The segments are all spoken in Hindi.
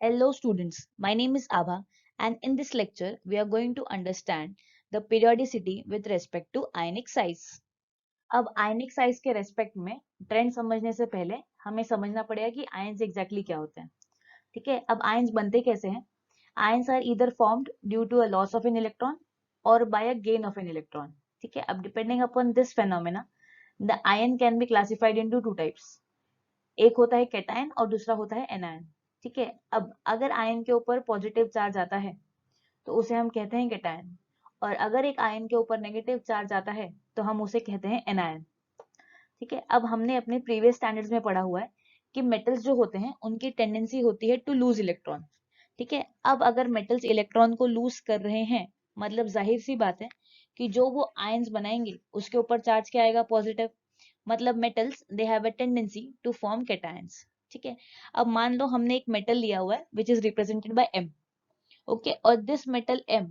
Hello students, my name is Abha and in this lecture we are going to understand the periodicity with respect to ionic size. अब ionic size के respect में trend समझने से पहले हमें समझना पड़ेगा कि ions exactly क्या होते हैं. ठीक है, अब ions बनते कैसे हैं? Ions are either formed due to a loss of an electron or by a gain of an electron. ठीक है, अब depending upon this phenomena, the ion can be classified into two types. एक होता है कैटायन और दूसरा होता है एनायन. ठीक है, अब अगर आयन के ऊपर पॉजिटिव चार्ज आता है तो उसे हम कहते हैं कैटायन, और अगर एक आयन के ऊपर नेगेटिव चार्ज आता है तो हम उसे कहते हैं एनायन. ठीक है, अब हमने अपने प्रीवियस स्टैंडर्ड्स में पढ़ा हुआ है कि मेटल्स जो होते हैं उनकी टेंडेंसी होती है टू लूज इलेक्ट्रॉन. ठीक है, अब अगर मेटल्स इलेक्ट्रॉन को लूज कर रहे हैं, मतलब जाहिर सी बात है कि जो वो आयंस बनाएंगे उसके ऊपर चार्ज क्या आएगा? पॉजिटिव. मतलब metals they have a tendency to form cations. ठीक है, अब मान लो हमने एक मेटल लिया हुआ है which is represented by M. Okay, और this metal M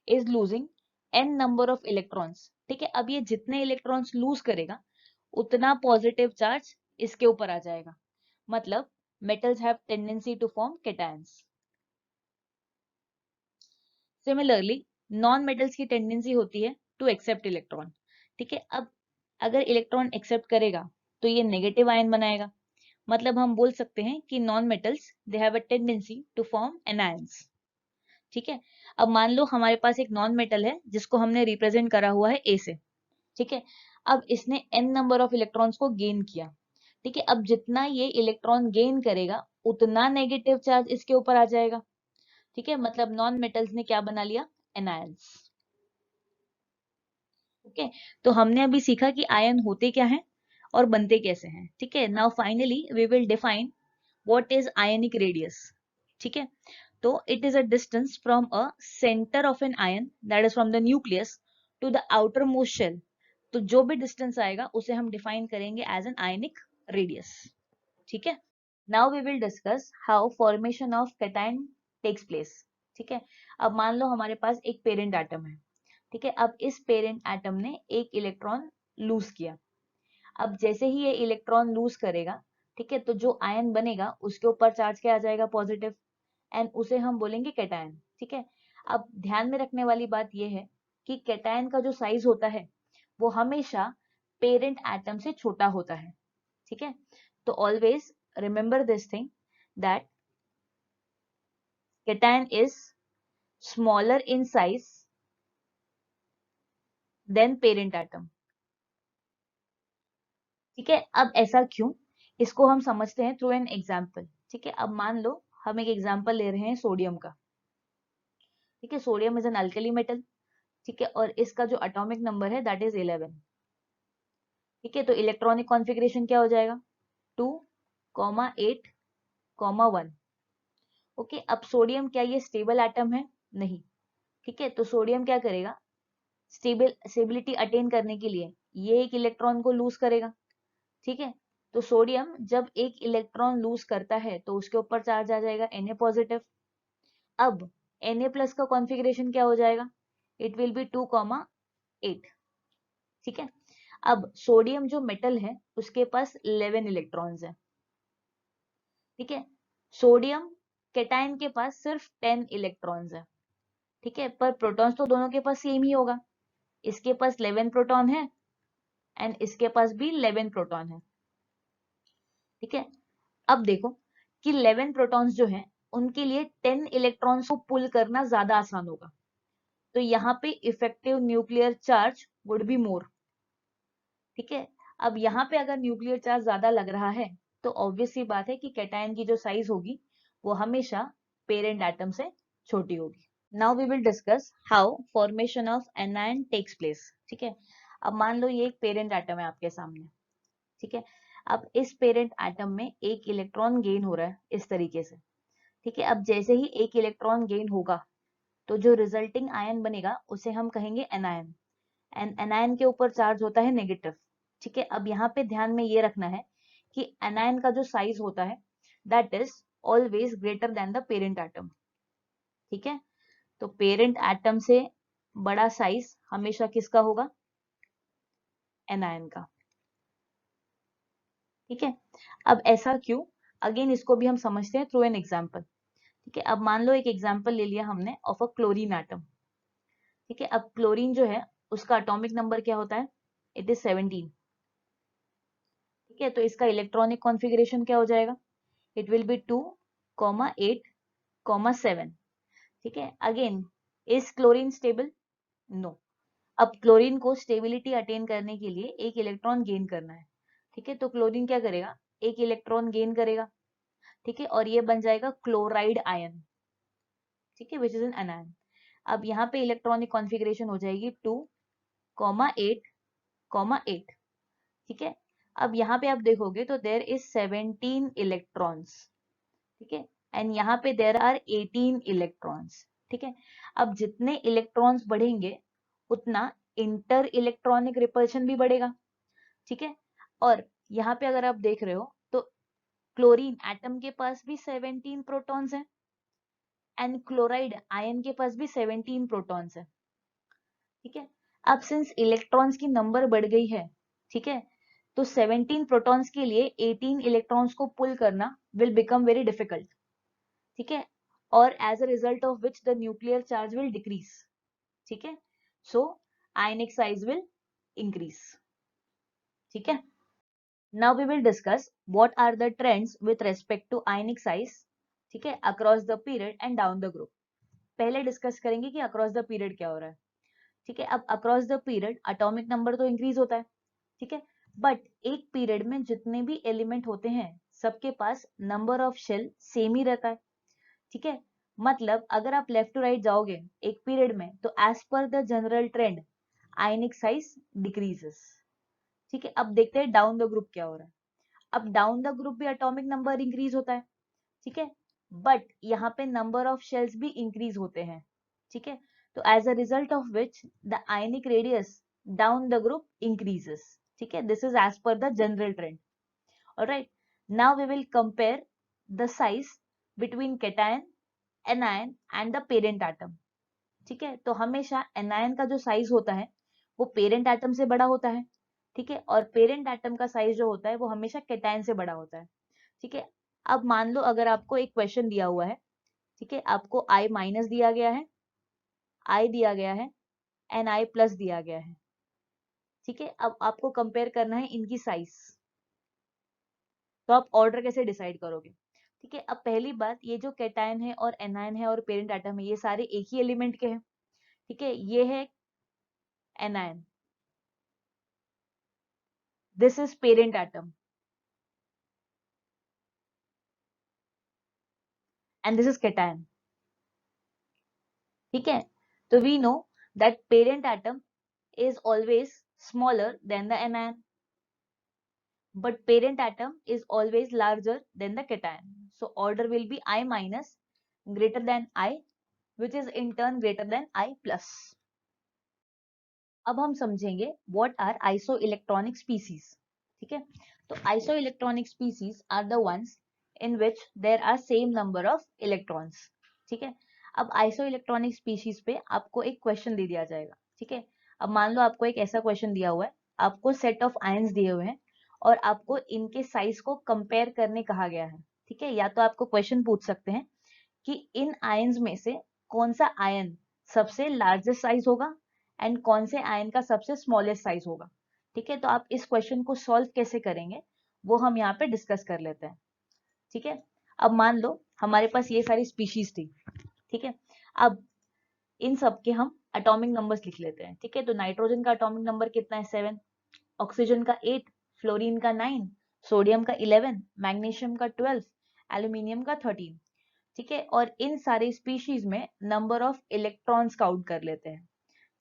is losing n number of electrons. ठीक है, अब ये जितने इलेक्ट्रॉन्स लूज करेगा उतना पॉजिटिव चार्ज इसके ऊपर आ जाएगा. मतलब metals have tendency to form cations. Similarly, non metals की टेंडेंसी होती है टू एक्सेप्ट इलेक्ट्रॉन. ठीक है, अब अगर इलेक्ट्रॉन एक्सेप्ट करेगा तो ये नेगेटिव आयन बनाएगा. मतलब हम बोल सकते हैं कि non metals they have a tendency to form anions. ठीक है, अब मान लो हमारे पास एक नॉन मेटल है जिसको हमने रिप्रेजेंट करा हुआ है A से. ठीक है, अब इसने n नंबर ऑफ इलेक्ट्रॉन्स को गेन किया. ठीक है, अब जितना ये इलेक्ट्रॉन गेन करेगा उतना नेगेटिव चार्ज इसके ऊपर आ जाएगा. ठीक है, मतलब नॉन मेटल्स ने क्या बना लिया? एनायंस. ओके, तो हमने अभी सीखा कि आयन होते क्या हैं और बनते कैसे हैं. ठीक है, now finally we will define what is ionic radius. ठीक है, तो it is a distance from a centre of an ion that is from the nucleus to the outermost shell. तो जो भी डिस्टेंस आएगा उसे हम डिफाइन करेंगे एज एन आयनिक रेडियस. ठीक है, now we will discuss how formation of cation takes place. ठीक है, अब मान लो हमारे पास एक पेरेंट एटम है. ठीक है, अब इस पेरेंट एटम ने एक इलेक्ट्रॉन लूज किया. अब जैसे ही ये इलेक्ट्रॉन लूज करेगा, ठीक है, तो जो आयन बनेगा उसके ऊपर चार्ज क्या आ जाएगा? पॉजिटिव. एंड उसे हम बोलेंगे कैटायन. ठीक है, अब ध्यान में रखने वाली बात यह है कि कैटायन का जो साइज होता है वो हमेशा पेरेंट एटम से छोटा होता है. ठीक है, तो always remember this thing that cation is smaller in size than parent atom. ठीक है, अब ऐसा क्यों? इसको हम समझते हैं थ्रू एन एग्जाम्पल. ठीक है, अब मान लो हम एक एग्जाम्पल ले रहे हैं सोडियम का. ठीक है, sodium is an alkali metal. ठीक है, और इसका जो एटॉमिक नंबर है दैट इज 11. ठीक है, तो इलेक्ट्रॉनिक कॉन्फ़िगरेशन क्या हो जाएगा? 2,8,1. ओके, अब सोडियम क्या ये स्टेबल एटम है? नहीं. ठीक है, तो सोडियम क्या करेगा? स्टेबिलिटी अटेन करने के लिए ये एक इलेक्ट्रॉन को लूज करेगा. ठीक है, तो सोडियम जब एक इलेक्ट्रॉन लूज करता है तो उसके ऊपर चार्ज आ जाएगा Na पॉजिटिव. अब Na प्लस का कॉन्फ़िगरेशन क्या हो जाएगा? It will be 2,8. ठीक है, अब सोडियम जो मेटल है उसके पास 11 इलेक्ट्रॉन्स है. ठीक है, सोडियम कैटायन के पास सिर्फ 10 इलेक्ट्रॉन्स है. ठीक है, पर प्रोटॉन्स तो दोनों के पास सेम ही होगा. इसके पास 11 प्रोटॉन है एंड इसके पास भी 11 प्रोटॉन है. ठीक है, अब देखो कि 11 प्रोटॉन्स जो हैं उनके लिए 10 इलेक्ट्रॉन्स को पुल करना ज्यादा आसान होगा. तो यहाँ पे effective nuclear charge would be more. ठीक है, अब यहाँ पे अगर न्यूक्लियर चार्ज ज्यादा लग रहा है तो ऑब्वियस सी बात है कि कैटायन की जो साइज होगी वो हमेशा पेरेंट एटम से छोटी होगी. Now we will discuss how formation of anion takes place. ठीक है, अब मान लो ये एक पेरेंट एटम है आपके सामने. ठीक है, अब इस पेरेंट एटम में एक इलेक्ट्रॉन गेन हो रहा है इस तरीके से. ठीक है, अब जैसे ही एक इलेक्ट्रॉन गेन होगा तो जो रिजल्टिंग आयन बनेगा उसे हम कहेंगे एनायन. एंड एनायन के ऊपर चार्ज होता है नेगेटिव. ठीक है, अब यहाँ पे ध्यान में ये रखना है कि एनायन का जो साइज होता है that is always greater than the parent atom. ठीक है, तो पेरेंट एटम से बड़ा साइज हमेशा किसका होगा? एनायन का. ठीक है, अब ऐसा क्यों? अगेन इसको भी हम समझते हैं थ्रू एन एग्जाम्पल. ठीक है, अब मान लो एक एग्जांपल ले लिया हमने ऑफ अ क्लोरीन एटम। ठीक है, अब क्लोरीन जो है उसका एटॉमिक नंबर क्या होता है, इट इज 17। ठीक है, तो इसका इलेक्ट्रॉनिक कॉन्फ़िगरेशन क्या हो जाएगा, इट विल बी 2,8,7। ठीक है, again is chlorine stable, no. अब क्लोरीन को स्टेबिलिटी अटेन करने के लिए एक इलेक्ट्रॉन गेन करना है। ठीक है, तो क्लोरीन क्या करेगा, एक इलेक्ट्रॉन गेन करेगा। ठीक है, और ये बन जाएगा क्लोराइड आयन। ठीक है, विच इज एन एनायन। अब यहाँ पे इलेक्ट्रॉनिक कॉन्फ़िगरेशन हो जाएगी 2,8,8। ठीक है, अब यहाँ पे आप देखोगे तो देयर इज 17 इलेक्ट्रॉन्स। ठीक है, एंड यहाँ पे देयर आर 18 इलेक्ट्रॉन्स। ठीक है, अब जितने इलेक्ट्रॉन्स बढ़ेंगे उतना इंटर इलेक्ट्रॉनिक रिपल्शन भी बढ़ेगा। ठीक है, और यहाँ पे अगर आप देख रहे हो तो क्लोरीन एटम के पास भी 17 प्रोटॉन्स हैं एंड क्लोराइड आयन के पास भी 17 प्रोटॉन्स है। ठीक है, अब सिंस इलेक्ट्रॉन्स की नंबर बढ़ गई है, ठीक है, तो 17 प्रोटॉन्स के लिए 18 इलेक्ट्रॉन्स को पुल करना विल बिकम वेरी डिफिकल्ट। ठीक है, और as a result of which the nuclear charge will decrease. ठीक है, so ionic size will increase. ठीक है, now we will discuss what are the trends with respect to ionic size. ठीक है, across the period and down the group. पहले डिस्कस करेंगे कि अक्रॉस द पीरियड क्या हो रहा है। ठीक है, अब across the period atomic number तो इंक्रीज होता है। ठीक है, बट एक पीरियड में जितने भी एलिमेंट होते हैं सबके पास नंबर ऑफ शेल सेम ही रहता है। ठीक है, मतलब अगर आप लेफ्ट टू राइट जाओगे एक पीरियड में तो as per the general trend ionic size decreases. ठीक है, अब देखते हैं डाउन द ग्रुप क्या हो रहा है। अब डाउन द ग्रुप भी एटॉमिक नंबर इंक्रीज होता है। ठीक है, बट यहाँ पे नंबर ऑफ शेल्स भी इंक्रीज होते हैं। ठीक है, तो as a result of which the ionic radius down the group increases. ठीक है, this is as per the general trend. Alright, now we will compare the size between cation, anion and the parent atom. ठीक है, तो हमेशा एनायन का जो साइज होता है वो पेरेंट एटम से बड़ा होता है। ठीक है, और पेरेंट एटम का साइज जो होता है वो हमेशा कैटायन से बड़ा होता है। ठीक है, अब मान लो अगर आपको एक क्वेश्चन दिया हुआ है। ठीक है, आपको I माइनस दिया गया है, I दिया गया है एंड I प्लस दिया गया है। ठीक है, अब आपको कंपेयर करना है इनकी साइज। तो आप ऑर्डर कैसे डिसाइड करोगे। ठीक है, अब पहली बात, ये जो कैटायन है और एनायन है और पेरेंट एटम है ये सारे एक ही एलिमेंट के हैं। ठीक है, ये है anion, this is parent atom and this is cation. ठीक है, तो we know that parent atom is always smaller than the anion, but parent atom is always larger than the cation. So order will be I minus greater than I, which is in turn greater than I plus. अब हम समझेंगे what are isoelectronic species. ठीक है, तो isoelectronic species are the ones in which there are same number of electrons. ठीक है, अब isoelectronic species पे आपको एक क्वेश्चन दे दिया जाएगा। ठीक है, अब मान लो आपको एक ऐसा क्वेश्चन दिया हुआ है, आपको सेट ऑफ आयंस दिए हुए हैं और आपको इनके साइज को कंपेयर करने कहा गया है। ठीक है, या तो आपको क्वेश्चन पूछ सकते हैं कि इन आयंस में से कौन सा आयन सबसे लार्जेस्ट साइज होगा एंड कौन से आयन का सबसे स्मॉलेस्ट साइज होगा। ठीक है, तो आप इस क्वेश्चन को सॉल्व कैसे करेंगे वो हम यहाँ पे डिस्कस कर लेते हैं। ठीक है, अब मान लो हमारे पास ये सारी स्पीशीज थी। ठीक है, अब इन सब के हम एटॉमिक नंबर्स लिख लेते हैं। ठीक है, तो नाइट्रोजन का एटॉमिक नंबर कितना है, 7, ऑक्सीजन का 8, फ्लोरीन का 9, सोडियम का 11, मैग्नीशियम का 12, एल्यूमिनियम का 13। ठीक है, और इन सारे स्पीशीज में नंबर ऑफ इलेक्ट्रॉन्स काउंट कर लेते हैं।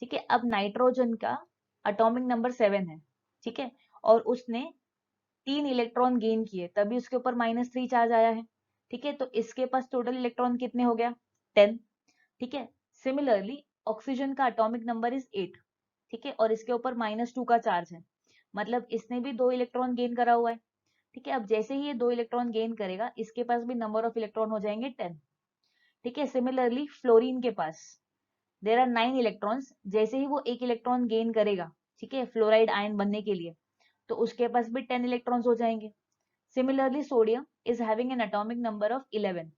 ठीक है, अब नाइट्रोजन का एटॉमिक नंबर 7 है। ठीक है, और उसने 3 इलेक्ट्रॉन गेन किए तभी उसके ऊपर -3 चार्ज आया है। ठीक है, तो इसके पास टोटल इलेक्ट्रॉन कितने हो गया, 10। ठीक है, सिमिलरली ऑक्सीजन का एटॉमिक नंबर इज 8। ठीक है, और इसके ऊपर -2 का चार्ज है, मतलब इसने भी 2 इलेक्ट्रॉन गेन करा हुआ है। ठीक है, अब जैसे ही ये 2 इलेक्ट्रॉन गेन करेगा इसके पास भी नंबर ऑफ इलेक्ट्रॉन हो जाएंगे 10। ठीक है, सिमिलरली फ्लोरीन के पास देर आर 9 इलेक्ट्रॉन्स, जैसे ही वो एक इलेक्ट्रॉन गेन करेगा, ठीक है, फ्लोराइड आयन बनने के लिए, तो उसके पास भी 10 इलेक्ट्रॉन्स हो जाएंगे। Similarly sodium is having an atomic number of 11।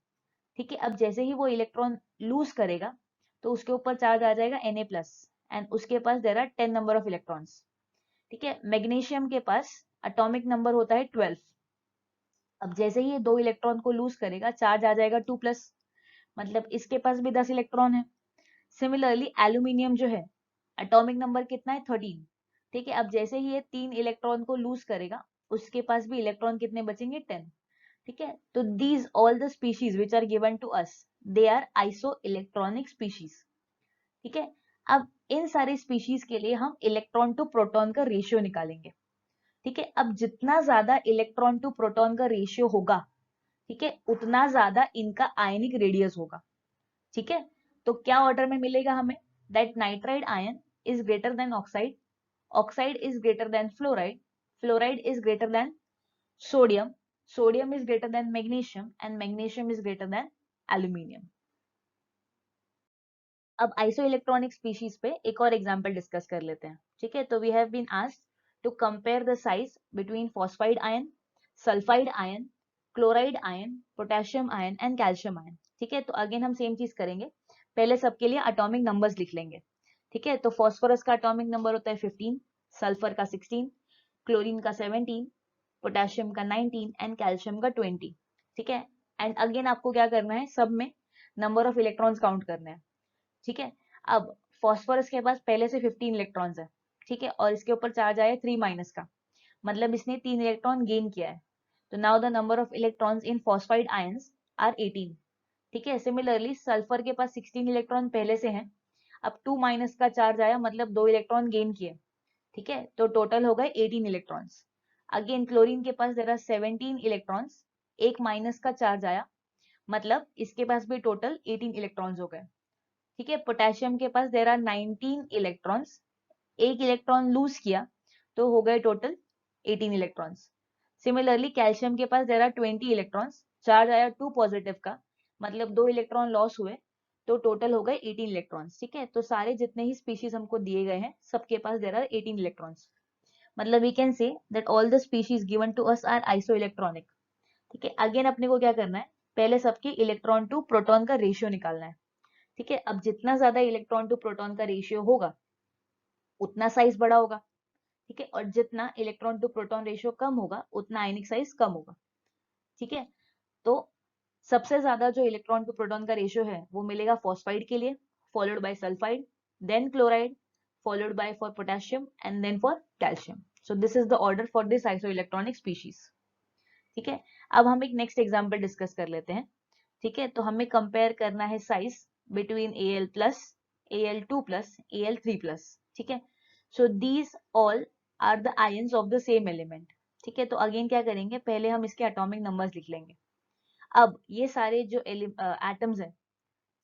ठीक है, अब जैसे ही वो इलेक्ट्रॉन लूज करेगा तो उसके ऊपर चार्ज आ जाएगा Na+ एंड उसके पास there are 10 number of electrons. ठीक है, मैग्नीशियम के पास एटॉमिक नंबर होता है 12। अब जैसे ही ये 2 इलेक्ट्रॉन को लूज करेगा चार्ज आ जाएगा 2+, मतलब इसके पास भी 10 इलेक्ट्रॉन है। सिमिलरली एल्यूमिनियम जो है एटॉमिक नंबर कितना है 13। ठीक है, अब जैसे ही ये 3 इलेक्ट्रॉन को लूज करेगा उसके पास भी इलेक्ट्रॉन कितने बचेंगे 10। ठीक है, तो these all the species which are given to us they are isoelectronic species. ठीक है, अब इन सारी स्पीशीज के लिए हम इलेक्ट्रॉन टू प्रोटॉन का रेशियो निकालेंगे। ठीक है, अब जितना ज्यादा इलेक्ट्रॉन टू प्रोटॉन का रेशियो होगा, ठीक है, उतना ज्यादा इनका आयनिक रेडियस होगा। ठीक है, तो क्या ऑर्डर में मिलेगा हमें, that nitride ion is greater than oxide, oxide is greater than fluoride, fluoride is greater than sodium, sodium is greater than magnesium and magnesium is greater than aluminium. अब आइसो इलेक्ट्रॉनिक स्पीशीज पे एक और एग्जांपल डिस्कस कर लेते हैं। ठीक है, तो we have been asked to compare the size between phosphide ion, sulphide ion, chloride ion, potassium ion and calcium ion. ठीक है, तो अगेन हम सेम चीज करेंगे, पहले सबके लिए एटॉमिक नंबर्स लिख लेंगे। ठीक है, तो फॉस्फोरस का एटॉमिक नंबर होता है 15, सल्फर का 16, क्लोरीन का 17, पोटेशियम का 19 एंड कैल्शियम का 20। ठीक है, एंड अगेन आपको क्या करना है, सब में नंबर ऑफ इलेक्ट्रॉन्स काउंट करने हैं। ठीक है, अब फॉस्फोरस के पास पहले से 15 इलेक्ट्रॉन्स है। ठीक है, और इसके ऊपर चार्ज आया 3- का, मतलब इसने 3 इलेक्ट्रॉन गेन किया है। तो now the number of electrons in phosphide ions are 18। ठीक है, सिमिलरली सल्फर के पास 16 इलेक्ट्रॉन पहले से हैं, अब 2- का चार्ज आया, मतलब 2 इलेक्ट्रॉन गेन किए। ठीक है, तो टोटल हो गए 18 इलेक्ट्रॉन्स। अगेन क्लोरीन के पास देयर आर 17 इलेक्ट्रॉन्स, एक माइनस का चार्ज आया, मतलब इसके पास भी टोटल 18 इलेक्ट्रॉन्स हो गए। ठीक है, पोटेशियम के पास देयर आर 19 इलेक्ट्रॉन्स, एक इलेक्ट्रॉन लूज किया तो हो गए टोटल 18 इलेक्ट्रॉन्स। सिमिलरली कैल्शियम के पास देयर आर 20 इलेक्ट्रॉन्स, चार्ज आया 2 पॉजिटिव का, मतलब 2 इलेक्ट्रॉन लॉस हुए, तो टोटल हो गए 18 इलेक्ट्रॉन्स। ठीक है, तो सारे जितने ही स्पीशीज हमको दिए गए हैं सबके पास देयर आर 18 इलेक्ट्रॉन्स, मतलब we can say that all the species given to us are isoelectronic. ठीक है, अगेन अपने को क्या करना है, पहले सबके इलेक्ट्रॉन टू प्रोटॉन का रेशियो निकालना है। ठीक है, अब जितना ज्यादा इलेक्ट्रॉन टू प्रोटॉन का रेशियो होगा उतना साइज बड़ा होगा। ठीक है, और जितना इलेक्ट्रॉन टू प्रोटॉन रेशियो कम होगा उतना आयनिक साइज कम होगा। ठीक है, तो सबसे ज्यादा जो इलेक्ट्रॉन टू प्रोटॉन का रेशियो है वो मिलेगा फॉस्फाइड के लिए, followed by sulphide, then chloride, followed by for potassium and then for calcium. So this is the order for this isoelectronic species. ठीक है, अब हम एक नेक्स्ट एग्जांपल डिस्कस कर लेते हैं। ठीक है, तो हमें कंपेयर करना है size between Al+, Al2+, Al3+। ठीक है, so these all are the ions of the same element. ठीक है, तो अगेन क्या करेंगे, पहले हम इसके एटॉमिक नंबर्स लिख लेंगे। अब ये सारे जो एटम्स हैं,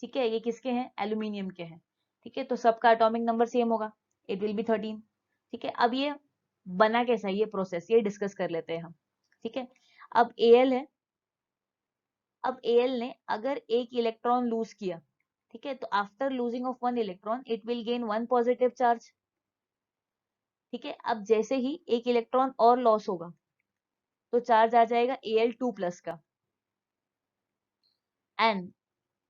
ठीक है, ये किसके हैं, एल्यूमिनियम के हैं। ठीक है, तो सबका एटॉमिक नंबर सेम होगा, इट विल बी 13। ठीक है, अब ये बना कैसा है, ये प्रोसेस ये डिस्कस कर लेते हैं हम। ठीक है, अब Al है, अब Al ने अगर एक इलेक्ट्रॉन लूज किया, ठीक है, तो after losing of 1 electron it will gain 1 positive charge. ठीक है, अब जैसे ही एक इलेक्ट्रॉन और लॉस होगा तो चार्ज आ जाएगा Al2+ का, एंड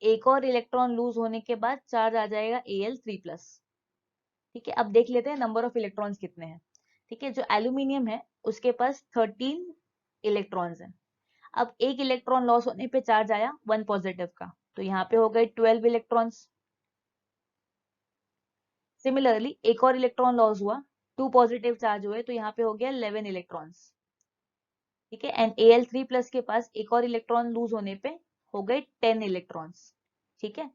एक और इलेक्ट्रॉन लूज होने के बाद चार्ज आ जाएगा Al3+। ठीक है, अब देख लेते हैं नंबर ऑफ इलेक्ट्रॉन्स कितने हैं। ठीक है, जो एल्यूमिनियम है उसके पास 13 इलेक्ट्रॉन्स हैं। अब एक इलेक्ट्रॉन लॉस होने पे चार्ज आया 1 पॉजिटिव का, तो यहाँ पे हो गए 12 इलेक्ट्रॉन्स। सिमिलरली एक और इलेक्ट्रॉन लॉस हुआ, 2 पॉजिटिव चार्ज हुए, तो यहाँ पे हो गया 11 इलेक्ट्रॉन्स। ठीक है, एंड Al3+ के पास एक और इलेक्ट्रॉन लूज होने पे हो गए 10 इलेक्ट्रॉन्स। ठीक है,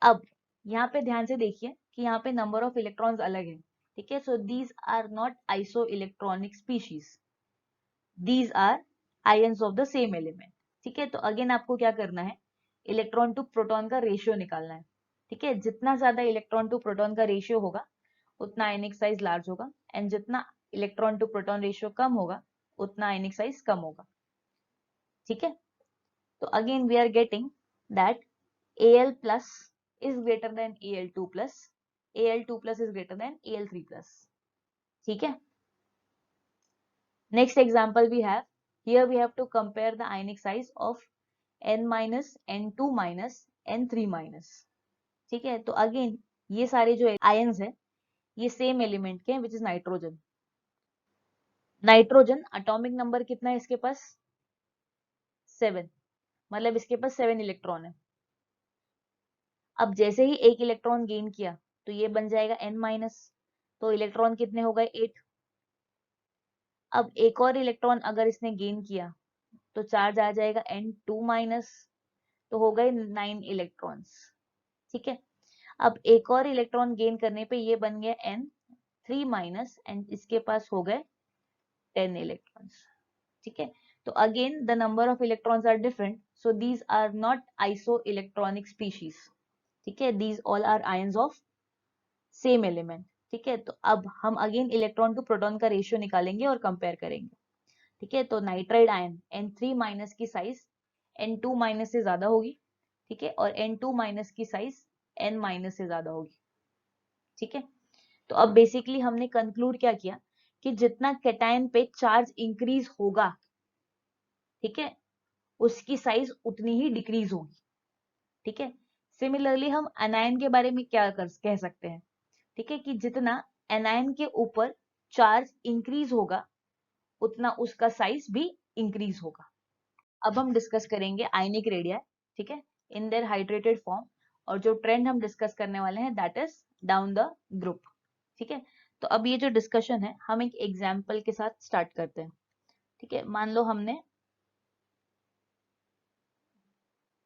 अब यहाँ पे ध्यान से देखिए कि यहाँ पे नंबर ऑफ इलेक्ट्रॉन्स अलग है। ठीक है, so these are not isoelectronic species, these are ions of the same element. ठीक है, तो अगेन आपको क्या करना है, इलेक्ट्रॉन टू प्रोटॉन का रेशियो निकालना है। ठीक है, जितना ज्यादा इलेक्ट्रॉन टू प्रोटॉन का रेशियो होगा उतना आयनिक साइज लार्ज होगा, एंड जितना इलेक्ट्रॉन टू प्रोटॉन रेशियो कम होगा उतना आयनिक साइज कम होगा। ठीक है, तो again we are getting that Al plus is greater than Al2 plus, Al2 plus is greater than Al3 plus. ठीक है, next example we have, here we have to compare the ionic size of N minus, N2 minus, N3 minus. ठीक है, तो अगेन ये सारे जो आयंस है ये सेम एलिमेंट के हैं, which is nitrogen. Nitrogen atomic number कितना है इसके पास? 7, मतलब इसके पास 7 इलेक्ट्रॉन है। अब जैसे ही एक इलेक्ट्रॉन गेन किया तो ये बन जाएगा N माइनस, तो इलेक्ट्रॉन कितने हो गए? 8। अब एक और इलेक्ट्रॉन अगर इसने गेन किया तो चार्ज आ जाएगा N2 माइनस, तो हो गए 9 इलेक्ट्रॉन्स। ठीक है, अब एक और इलेक्ट्रॉन गेन करने पे ये बन गया N3 माइनस एंड इसके पास हो गए 10 इलेक्ट्रॉन्स। ठीक है, तो again the number of electrons are different, so these are not isoelectronic species. ठीक है, these all are ions of same element. ठीक है, तो अब हम अगेन इलेक्ट्रॉन टू प्रोटॉन का रेशियो निकालेंगे और कंपेयर करेंगे। ठीक है, तो नाइट्राइड आयन N3 माइनस की साइज N2 माइनस से ज्यादा होगी। ठीक है, और N2 माइनस की साइज N माइनस से ज्यादा होगी। ठीक है, तो अब बेसिकली हमने कंक्लूड क्या किया कि जितना कैटायन पे चार्ज इंक्रीज होगा, ठीक है, उसकी साइज उतनी ही डिक्रीज होगी। ठीक है, सिमिलरली हम एनायन के बारे में क्या कह सकते हैं? ठीक है, कि जितना एनायन के ऊपर चार्ज इंक्रीज होगा उतना उसका साइज भी इंक्रीज होगा। अब हम डिस्कस करेंगे आयनिक रेडिया, ठीक है, इन देयर हाइड्रेटेड फॉर्म, और जो ट्रेंड हम डिस्कस करने वाले हैं that is down the group. ठीक है, तो अब ये जो डिस्कशन है हम एक एग्जाम्पल के साथ स्टार्ट करते हैं। ठीक है, मान लो हमने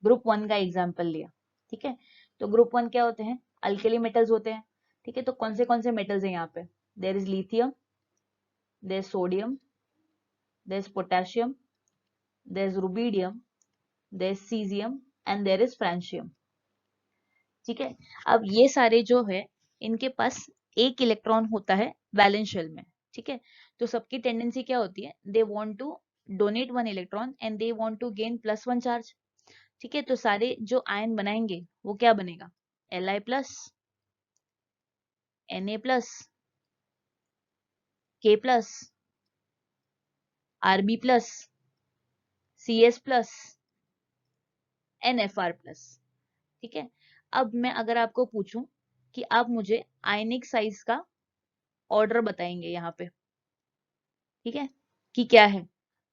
ग्रुप 1 का एग्जाम्पल लिया। ठीक है, तो ग्रुप 1 क्या होते हैं? अल्केली मेटल्स होते हैं। ठीक है, तो कौन से मेटल्स हैं यहाँ पे? There is lithium, there is sodium, there is potassium, there is rubidium, there is caesium and there is francium. ठीक है, अब ये सारे जो है इनके पास एक इलेक्ट्रॉन होता है वैलेंस शेल में। ठीक है, तो सबकी टेंडेंसी क्या होती है? They want to donate 1 electron and they want to gain +1 charge. ठीक है, तो सारे जो आयन बनाएंगे वो क्या बनेगा? Li plus, Na plus, K plus, Rb plus, Cs plus, NFr plus. ठीक है, अब मैं अगर आपको पूछूं कि आप मुझे आयनिक साइज का ऑर्डर बताएंगे यहाँ पे, ठीक है, कि क्या है,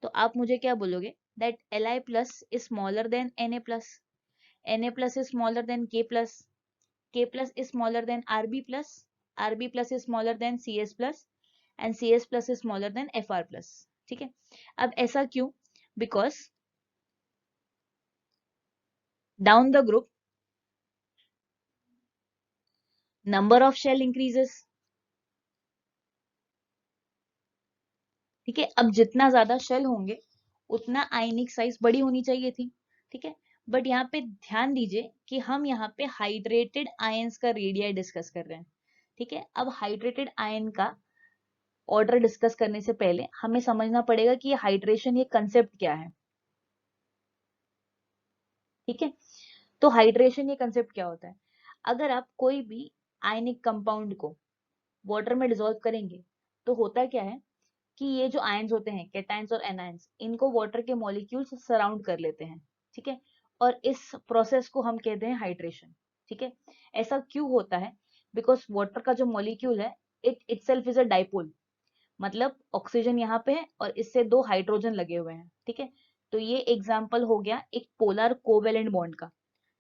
तो आप मुझे क्या बोलोगे? That Li plus is smaller than Na plus, Na plus is smaller than K plus, K plus is smaller than Rb plus, Rb plus is smaller than Cs plus, and Cs plus is smaller than Fr plus। ठीक है, अब ऐसा क्यों? Because down the group number of shell increases। ठीक है, अब जितना ज्यादा शेल होंगे उतना आयनिक साइज बड़ी होनी चाहिए थी। ठीक है, बट यहाँ पे ध्यान दीजिए कि हम यहाँ पे हाइड्रेटेड आयंस का रेडियाई डिस्कस कर रहे हैं। ठीक है, अब हाइड्रेटेड आयन का ऑर्डर डिस्कस करने से पहले हमें समझना पड़ेगा कि ये हाइड्रेशन, ये कंसेप्ट क्या है। ठीक है, तो हाइड्रेशन ये कंसेप्ट क्या होता है? अगर आप कोई भी आयनिक कंपाउंड को वाटर में डिसॉल्व करेंगे तो होता क्या है कि ये जो आयंस होते हैं, कैटायंस और एनायंस, इनको वाटर के मॉलिक्यूल्स सराउंड कर लेते हैं। ठीक है, और इस प्रोसेस को हम कहते हैं हाइड्रेशन। ठीक है, ऐसा क्यों होता है? बिकॉज वाटर का जो मॉलिक्यूल है it itself is a dipole, मतलब ऑक्सीजन यहाँ पे है और इससे 2 हाइड्रोजन लगे हुए हैं। ठीक है, तो ये एग्जाम्पल हो गया एक पोलर कोवेलेंट बॉन्ड का।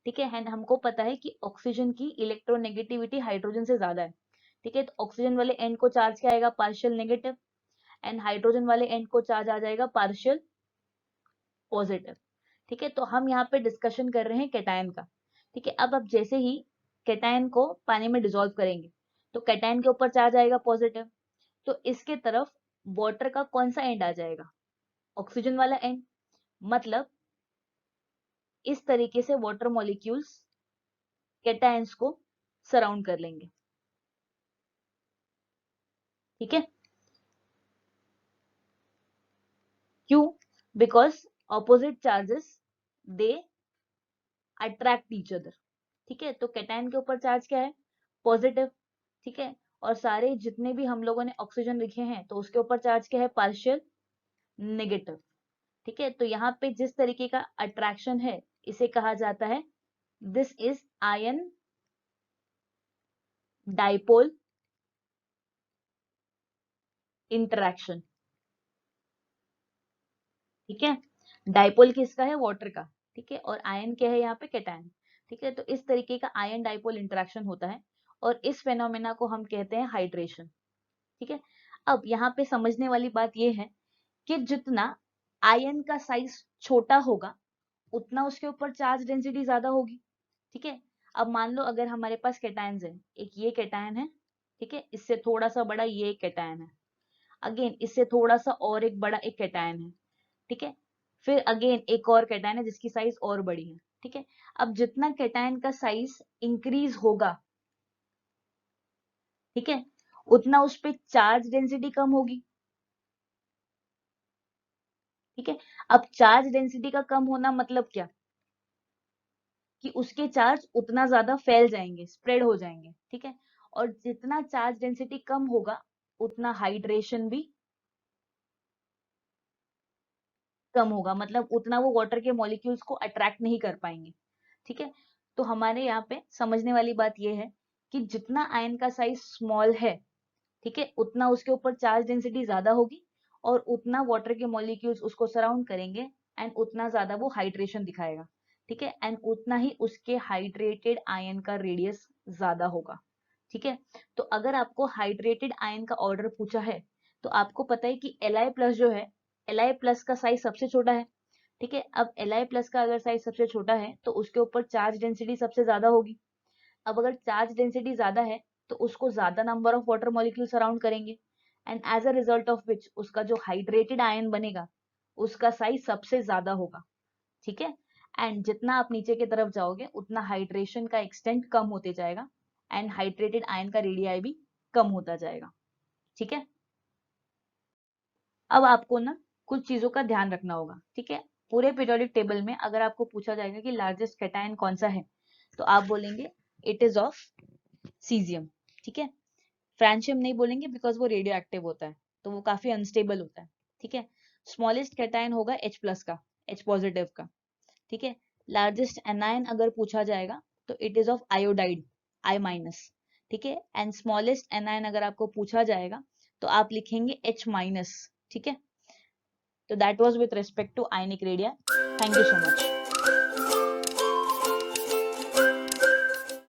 ठीक है, एंड हमको पता है कि ऑक्सीजन की इलेक्ट्रोनेगेटिविटी हाइड्रोजन से ज्यादा है। ठीक है, तो ऑक्सीजन वाले एंड को चार्ज क्या आएगा? पार्शियल नेगेटिव, एंड हाइड्रोजन वाले एंड को चार्ज आ जाएगा पार्शियल पॉजिटिव। ठीक है, तो हम यहाँ पे डिस्कशन कर रहे हैं कैटायन का। ठीक है, अब जैसे ही कैटायन को पानी में डिसॉल्व करेंगे तो कैटायन के ऊपर चार्ज आएगा पॉजिटिव, तो इसके तरफ वाटर का कौन सा एंड आ जाएगा? ऑक्सीजन वाला एंड। मतलब इस तरीके से वाटर मॉलिक्यूल्स कैटायंस को सराउंड कर लेंगे। ठीक है, क्यों? Because opposite charges they attract each other. ठीक है, तो कैटायन के ऊपर चार्ज क्या है? पॉजिटिव। ठीक है, और सारे जितने भी हम लोगों ने ऑक्सीजन लिखे हैं तो उसके ऊपर चार्ज क्या है? Partial negative. ठीक है, तो यहाँ पे जिस तरीके का अट्रैक्शन है इसे कहा जाता है this is ion dipole interaction. ठीक है, डाइपोल किसका है, वाटर का। ठीक है, और आयन क्या है यहाँ पे, कैटायन। ठीक है, तो इस तरीके का आयन डाइपोल इंटरैक्शन होता है और इस फेनोमेना को हम कहते हैं हाइड्रेशन। ठीक है, अब यहाँ पे समझने वाली बात यह है कि जितना आयन का साइज छोटा होगा उतना उसके ऊपर चार्ज डेंसिटी ज्यादा होगी। ठीक है, अब मान लो अगर हमारे पास कैटायंस है, एक ये कैटायन है, ठीक है, इससे थोड़ा सा बड़ा ये एक कैटायन है, अगेन इससे थोड़ा सा और एक बड़ा एक कैटायन है। ठीक है, फिर अगेन एक और कैटायन है जिसकी साइज और बड़ी है। ठीक है, अब जितना कैटायन का साइज इंक्रीज होगा, ठीक है, उतना उस पे चार्ज डेंसिटी कम होगी। ठीक है, अब चार्ज डेंसिटी का कम होना मतलब क्या, कि उसके चार्ज उतना ज्यादा फैल जाएंगे, स्प्रेड हो जाएंगे। ठीक है, और जितना चार्ज डेंसिटी कम होगा उतना हाइड्रेशन भी कम होगा, मतलब उतना वो वाटर के मॉलिक्यूल्स को अट्रैक्ट नहीं कर पाएंगे। ठीक है, तो हमारे यहाँ पे समझने वाली बात ये है कि जितना आयन का साइज स्मॉल है, ठीक है, उतना उसके ऊपर चार्ज डेंसिटी ज्यादा होगी और उतना वाटर के मॉलिक्यूल्स उसको सराउंड करेंगे एंड उतना ज्यादा वो हाइड्रेशन दिखाएगा। ठीक है, एंड उतना ही उसके हाइड्रेटेड आयन का रेडियस ज्यादा होगा। ठीक है, तो अगर आपको हाइड्रेटेड आयन का ऑर्डर पूछा है तो आपको पता है कि Li+ जो है, Li+ का साइज सबसे छोटा है। ठीक है, अब Li+ का अगर साइज सबसे छोटा है तो उसके ऊपर चार्ज डेंसिटी सबसे ज्यादा होगी। अब अगर चार्ज डेंसिटी ज्यादा है तो उसको ज्यादा number of water molecule surround करेंगे and as a result of which उसका जो हाइड्रेटेड आयन बनेगा उसका साइज सबसे ज्यादा होगा। ठीक है, एंड जितना आप नीचे की तरफ जाओगे उतना हाइड्रेशन का एक्सटेंट कम होते जाएगा एंड हाइड्रेटेड आयन का रेडियाई भी कम होता जाएगा। ठीक है, अब आपको ना कुछ चीजों का ध्यान रखना होगा। ठीक है, पूरे पीरियोडिक टेबल में अगर आपको पूछा जाएगा कि लार्जेस्ट कैटायन कौन सा है तो आप बोलेंगे इट इज ऑफ सीजियम। ठीक है, फ्रांशियम नहीं बोलेंगे बिकॉज वो रेडियो एक्टिव होता है तो वो काफी अनस्टेबल होता है। ठीक है, स्मॉलेस्ट कैटायन होगा H+ का, H पॉजिटिव का। ठीक है, लार्जेस्ट एनायन अगर पूछा जाएगा तो it is of iodide, I-। ठीक है, एंड स्मॉलेस्ट एनायन अगर आपको पूछा जाएगा तो आप लिखेंगे H-। ठीक है, तो that was with respect to ionic radii. Thank you so much.